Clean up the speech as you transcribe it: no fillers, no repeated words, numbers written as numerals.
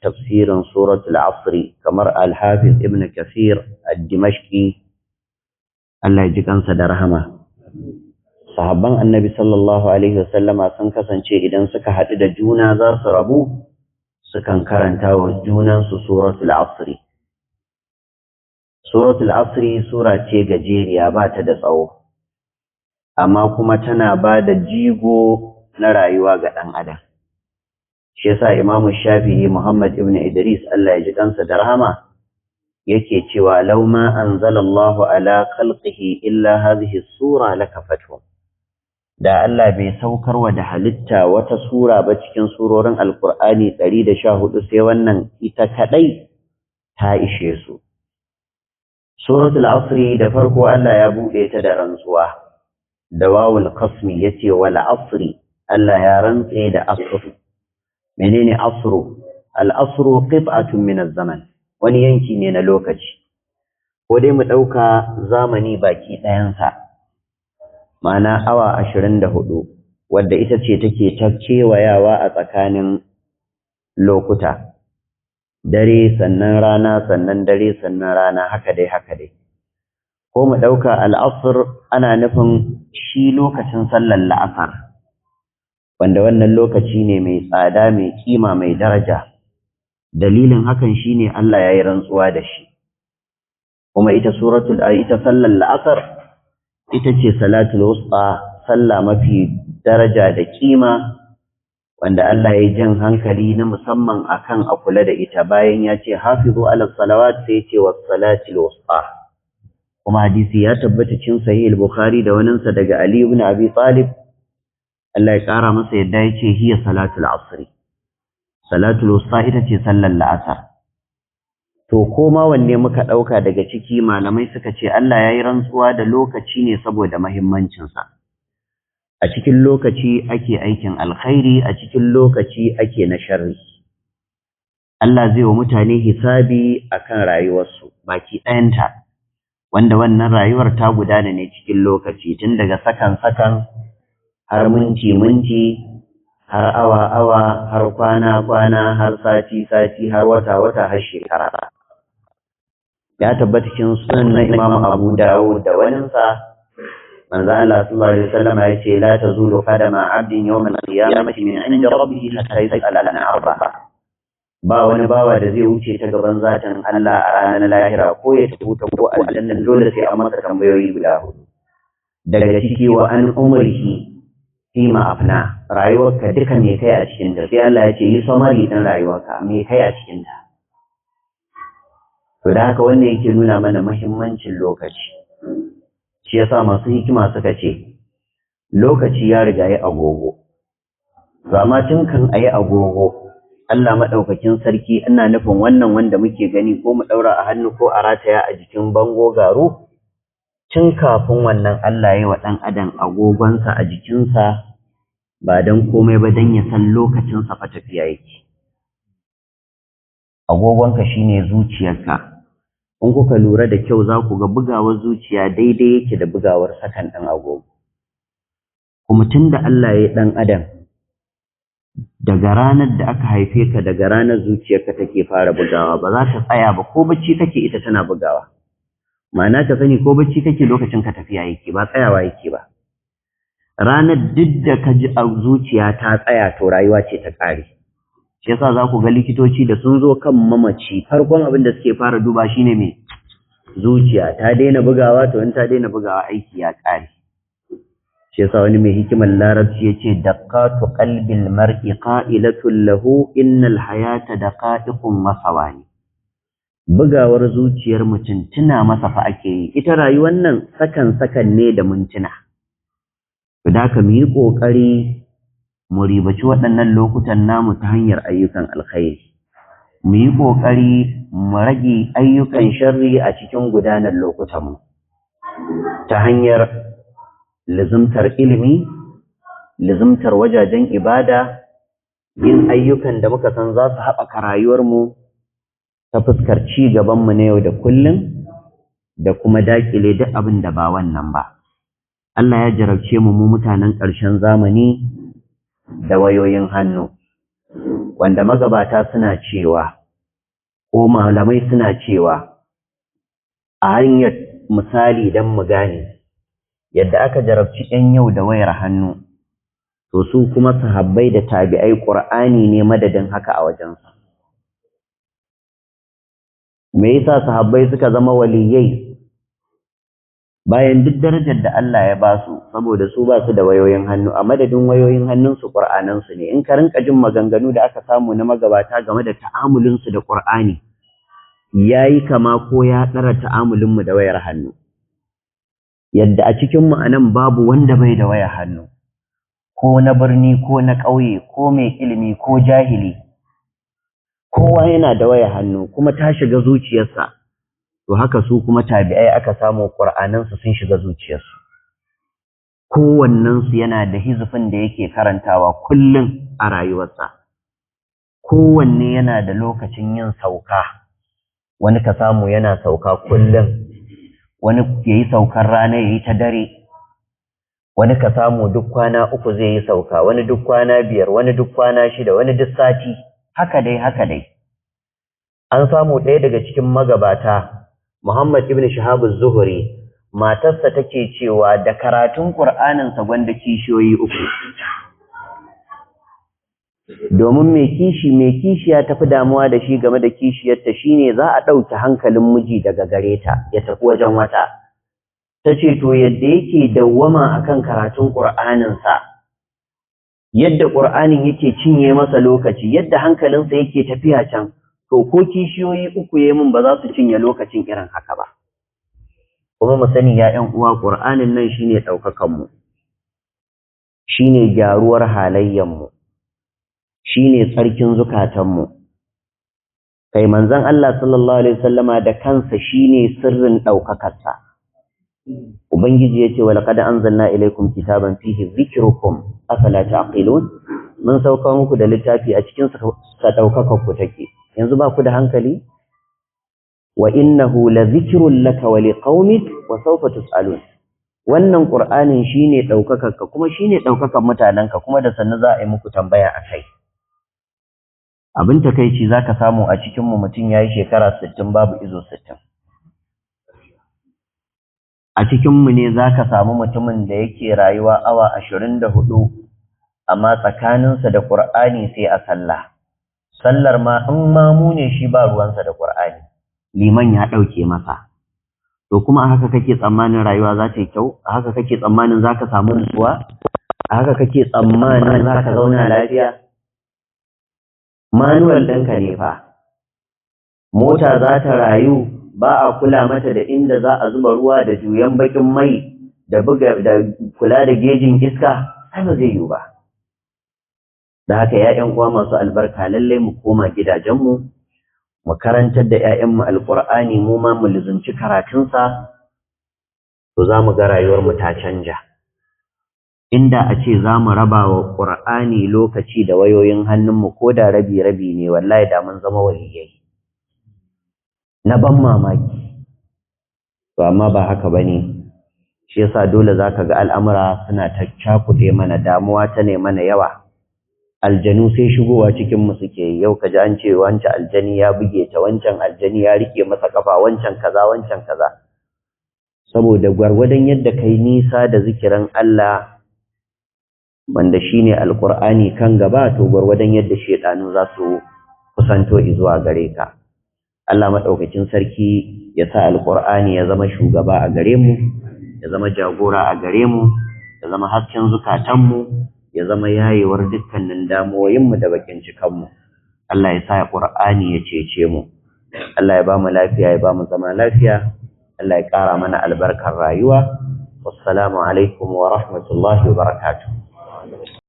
tafsirin suratul asri kamar al-hafiz ibn kathir ad-dimashqi Allah ya ji kansa da rahama. Sahabban annabi sallallahu alaihi wasallama sun kasance idan suka haɗu da juna za su rabu sukan karanta wa junansu suratul asri. Suratul asri sura ce gajeriya ba ta da tsawo, amma kuma tana ba da jigo na rayuwa ga ɗan adam. Shi yasa Imam Shafi'i Muhammad ibn Idris Allah ya ji kansa da rahama yake cewa law ma anzalallahu ala khalqihi illa hadhihi sura lakafatuhum. Da Allah bai saukarwa da halitta wata sura ba cikin surorin Alkur'ani 114 sai wannan ita kadai ta ishe su. Suratul Asri da farko Allah ya bude ta da rantsuwa da wawul qasmi yace wal asri, Allah ya rantse da asr. Menene asru? Al asru qit'atun min az-zaman, wani yanki ne na lokaci. Ko dai mu dauka zamani baki ɗayan sa, ma'ana awa 24, wadda ita ce take ta kewayawa a tsakanin lokuta. Dare sannan rana sannan dare sannan rana, haka dai. Ko mu ɗauka al'asr ana nufin shi lokacin sallar la'asar, wanda wannan lokaci ne mai tsada, mai kima, mai daraja. Dalilin hakan shine Allah ya yi rantsuwa da shi. Kuma ita sallar la'asar ita ce salatul wusta, sallah mafi daraja da kima, wanda Allah ya jan hankali na musamman akan a kula da ita bayan ya ce hafizu ala salawat sai ya ce was salatil wusta. Kuma hadisi ya tabbata cikin sahih al-Bukhari da waninsa daga Ali ibn Abi Talib Allah ya kara masa yadda ya ce hiya salatul asri. Salatul wusta ita ce sallar la'asar. To koma wanne muka ɗauka daga ciki, malamai suka ce Allah ya yi rantsuwa da lokaci ne saboda mahimmancinsa. A cikin lokaci ake aikin alkhairi, a cikin lokaci ake na sharri. Allah zai wa mutane hisabi akan rayuwarsu baki ɗayanta, wanda wannan rayuwar ta gudana ne cikin lokaci, tun daga sakan har minti har awa har kwana har sati har wata har shekara. Ya tabbata cikin sunan na Imam Abu Dawud da waninsa, manzo Allah sallallahu alaihi wasallam ya ce la tazulu qadama 'abdin yawm al-qiyamati min 'inda rabbih hatta yas'ala an arba'a. Ba wani bawa da zai wuce ta gaban zatin Allah a ranar lahira ko ya tafi ko aljanna, dole sai an masa tambayoyi guda hudu. Daga ciki wa an umrihi fima afna, rayuwarka duka me kai a cikin ta. Sai Allah ya ce yi samari din rayuwarka, me kai a cikin ta. To da haka wannan yake nuna mana muhimmancin lokaci. Shi yasa masu hikima suka ce lokaci ya riga ya agogo. Zama tun kan ayi agogo, Allah madaukakin sarki, ina nufin wannan wanda muke gani ko mu daura a hannu ko a rataya a jikin bango garu, tun kafin wannan Allah ya yi wa dan adam agogonsa a jikinsa, ba dan komai ba dan ya san lokacin sa fa tafiya yake. Agogonka shine zuciyarka. In kuka lura da kyau za ku ga bugawar zuciya daidai yake da bugawar sakan ɗin agogo. Kuma tun da Allah ya yi ɗan adam, daga ranar da aka haife ka, daga ranar zuciyarka take fara bugawa, ba za ta tsaya ba, ko bacci kake ita tana bugawa. Ma'ana ka sani ko bacci kake lokacin ka tafiya yake, ba tsayawa yake ba. Ranar duk da ka ji a zuciya ta tsaya, to rayuwa ce ta ƙare. Shi yasa za ku ga likitoci da sun zo kan mamaci, farkon abin da suke fara duba shine me? Zuciya ta daina bugawa, to in ta daina bugawa aiki ya ƙare. Shi yasa wani mai hikimar larabci yace daqqatu qalbil mar'i qa'ilatun lahu innal hayata daqa'iqun wa sawani. Bugawar zuciyar mutum tuna masa fa ake yi, ita rayuwar nan sakan ne da mintuna. To da haka mu yi ƙoƙari mu ribaci waɗannan lokutan namu ta hanyar ayyukan alkhairi. Mu yi ƙoƙari mu rage ayyukan sharri a cikin gudanar lokutanmu ta hanyar lizimtar ilimi, lizimtar wajajen ibada, yin ayyukan da muka san za su haɓaka rayuwarmu ta fuskar ci gabanmu na yau da kullum, da kuma daƙile duk abin da ba wannan ba. Allah ya jarabce mu mutanen ƙarshen zamani da wayoyin hannu. wanda magabata suna cewa ko malamai suna cewa a hanyar misali don mu gane yadda aka jarabci 'yan yau da wayar hannu, to su kuma sahabbai da tabi'ai ƙur'ani ne madadin haka a wajensu. Me yasa sahabbai suka zama waliyai bayan duk darajar da Allah ya ba su, saboda su ba su da wayoyin hannu, a madadin wayoyin hannunsu ƙur'anansu ne. In ka rinka jin maganganu da aka samu na magabata game da ta'amulinsu da ƙur'ani, ya yi kama ko ya tsara ta'amulinmu da wayar hannu. Yadda a cikinmu a nan babu wanda bai da wayar hannu, ko na birni ko na ƙauye ko mai ilimi ko jahili, kowa yana da wayar hannu kuma ta shiga zuciyarsa. To haka su kuma tabi'ai aka samu ƙur'anansu sun shiga zuciyarsu. Kowannensu yana da hizifin da yake karantawa kullum a rayuwarsa. Kowanne yana da lokacin yin sauka. Wani ka samu yana sauka kullum, wani ya yi saukar rana ya yi ta dare, wani ka samu duk kwana 3 zai yi sauka, wani duk kwana 5, wani duk kwana 6, wani duk sati, haka dai. An samu ɗaya daga cikin magabata, Muhammad ibn Shihab az-Zuhri, matarsa take cewa da karatun Qur'aninsa gwanda kishiyoyi 3. Domin mai kishi ya tafi damuwa da shi game da kishiyarta shine za a ɗauki hankalin miji daga gare ta ya tafi wajen wata. Ta ce to yadda yake dawwama akan karatun Qur'aninsa, yadda Qur'anin yake cinye masa lokaci, yadda hankalinsa yake tafiya can, to ko kishiyoyi 3 yayi min ba za su cinye lokacin irin haka ba. Kuma mu sani ya ƴan uwa, Qur'anin nan shine ɗaukakan mu, shine gyaruwar halayyar mu, shine tsarkin zukatanmu. Kai manzon Allah sallallahu alaihi wasallama da kansa shine sirrin daukakarsa. Ubangiji yace wa laqad anzalna ilaykum kitaban fihi dhikrukum afala taqilun. Mun sauka muku da littafi a cikin sa daukakar ku take. Yanzu ba ku da hankali? Wa innahu la dhikrun laka wa liqaumik wa sawfa tusalun. Wannan Qur'anin shine daukakarka kuma shine daukakan mutananka, kuma da sannu za a yi muku tambaya akai. Abin takeici zaka samu a cikin mu mutum yayi shekara 60 babu izo 60. A cikin mu ne zaka samu mutumin da yake rayuwa awa 24 amma tsakaninsa da Qur'ani sai a sallah. Sallar ma in ma mu ne shi ba ruwansa da Qur'ani. Liman ya dauke masa. To kuma a haka kake tsammanin rayuwa za ta yi kyau? A haka kake tsammanin zaka samu nutsuwa? A haka kake tsammanin zaka zauna lafiya? Manuwal ɗinka ne fa. Mota za ta rayu ba a kula mata da inda za a zuba ruwa da juyan bakin mai da kula da gejin iska, ai ba zai yiwu ba. Da haka ‘ya'yan uwa masu albarka lallai mu koma gidajenmu, mu karantar da ‘ya'yanmu alƙur'ani, mu ma mu lizumci karatunsa, to za mu ga rayuwarmu ta canja. Inda a ce za mu raba wa ƙur'ani lokaci da wayoyin hannunmu ko da rabi-rabi ne, wallahi da mun zama waliyai. Na ban mamaki. To amma ba haka ba ne, shi yasa dole za ka ga al'amura suna ta cakuɗe mana, damuwa ta ne mana yawa. Aljanu sai shigowa cikinmu suke yi, yau ka ji an ce wancan aljani ya buge ta, wancan aljani ya rike masa kafa, wancan kaza, wancan kaza. Saboda gwargwadon yadda kai nisa da zikirin Allah, wanda shine alqur'ani kan gaba, to gwargwadon yadda shedanu za su kusanto zuwa gare ka. Allah madaukakin sarki ya sa alqur'ani ya zama shugaba a gare mu, ya zama jagora a gare mu, ya zama hasken zukatanmu, ya zama yayewar dukkanin damuwoyinmu da bakin cikanmu. Allah ya sa Qur'ani ya cece mu. Allah ya ba mu lafiya, ya ba mu zama lafiya. Allah ya ƙara mana albarkar rayuwa. Wassalamu alaikum wa rahmatullahi wa barakatuh.